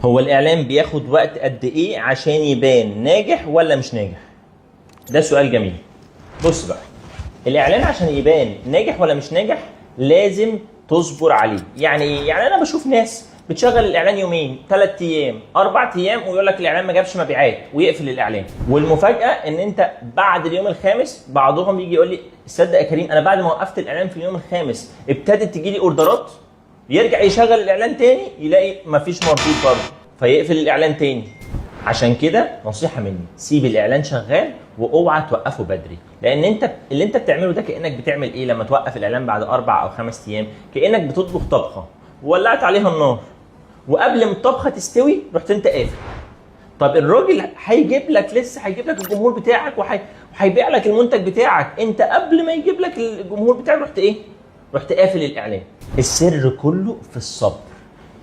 هو الاعلان بياخد وقت قد ايه عشان يبان ناجح ولا مش ناجح؟ ده سؤال جميل. بص بقى، الاعلان عشان يبان ناجح ولا مش ناجح لازم تصبر عليه. يعني ايه؟ يعني انا بشوف ناس بتشغل الاعلان يومين 3 ايام 4 ايام ويقول لك الاعلان ما جابش مبيعات ويقفل الاعلان. والمفاجاه ان انت بعد اليوم الخامس بعضهم يجي يقول لي تصدق يا كريم انا بعد ما وقفت الاعلان في اليوم الخامس ابتدت تجي لي اوردرات، يرجع يشغل الاعلان تاني يلاقي مفيش مردود برضه فيقفل الاعلان تاني. عشان كده نصيحه مني، سيب الاعلان شغال واوعى توقفه بدري، لان انت اللي انت بتعمله ده كانك بتعمل ايه لما توقف الاعلان بعد 4 أو 5 ايام؟ كانك بتطبخ طبخه وولعت عليها النار وقبل ما الطبخه تستوي رحت انت قافل. طب الراجل هيجيب لك لسه هيجيب لك الجمهور بتاعك وهيبيع لك المنتج بتاعك، انت قبل ما يجيب لك الجمهور بتاعك رحت ايه؟ رحت قافل الاعلان. السر كله في الصبر،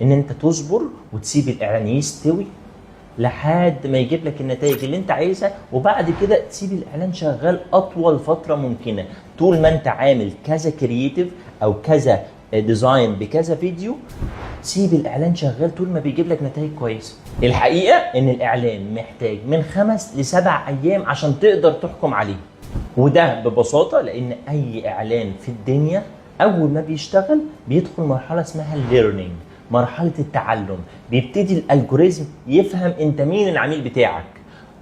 ان انت تصبر وتسيب الاعلان يستوي لحد ما يجيب لك النتائج اللي انت عايزها، وبعد كده تسيب الاعلان شغال اطول فتره ممكنه. طول ما انت عامل كذا كرييتيف او كذا ديزاين بكذا فيديو، سيب الاعلان شغال طول ما بيجيب لك نتائج كويسه. الحقيقه ان الاعلان محتاج من 5 ل7 ايام عشان تقدر تحكم عليه، وده ببساطه لان اي اعلان في الدنيا اول ما بيشتغل بيدخل مرحله اسمها الليرنينج، مرحله التعلم. بيبتدي الالجوريزم يفهم انت مين العميل بتاعك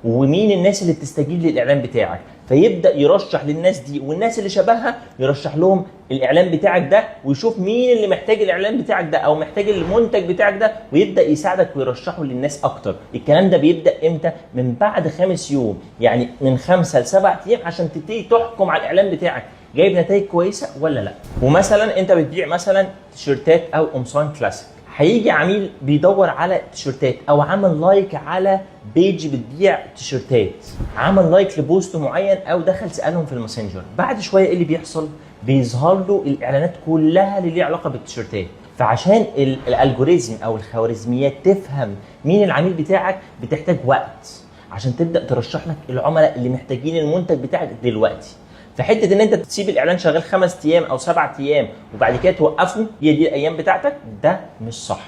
ومين الناس اللي بتستجيب للاعلان بتاعك، فيبدا يرشح للناس دي والناس اللي شبهها يرشح لهم الاعلان بتاعك ده، ويشوف مين اللي محتاج الاعلان بتاعك ده او محتاج المنتج بتاعك ده ويبدا يساعدك ويرشحه للناس اكتر. الكلام ده بيبدا امتى؟ من بعد 5 يوم، يعني من 5 ل7 ايام عشان تبتدي تحكم على الاعلان بتاعك جايب نتائج كويسه ولا لا. ومثلا انت بتبيع مثلا تيشيرتات او قمصان كلاسيك، هيجي عميل بيدور على تيشيرتات او عمل لايك على بيج بتبيع تيشيرتات، عمل لايك لبوست معين او دخل سالهم في الماسنجر، بعد شويه ايه اللي بيحصل؟ بيظهر له الاعلانات كلها اللي ليها علاقه بالتيشيرتات. فعشان الالجوريزم او الخوارزميات تفهم مين العميل بتاعك بتحتاج وقت عشان تبدا ترشح لك العملاء اللي محتاجين المنتج بتاعك دلوقتي. فحته ان انت تسيب الاعلان شغال 5 ايام او 7 ايام وبعد كده توقفه هي دي الايام بتاعتك، ده مش صح.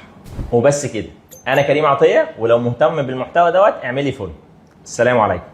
وبس كده. انا كريم عطيه، ولو مهتم بالمحتوى دوت اعملي فولو. السلام عليكم.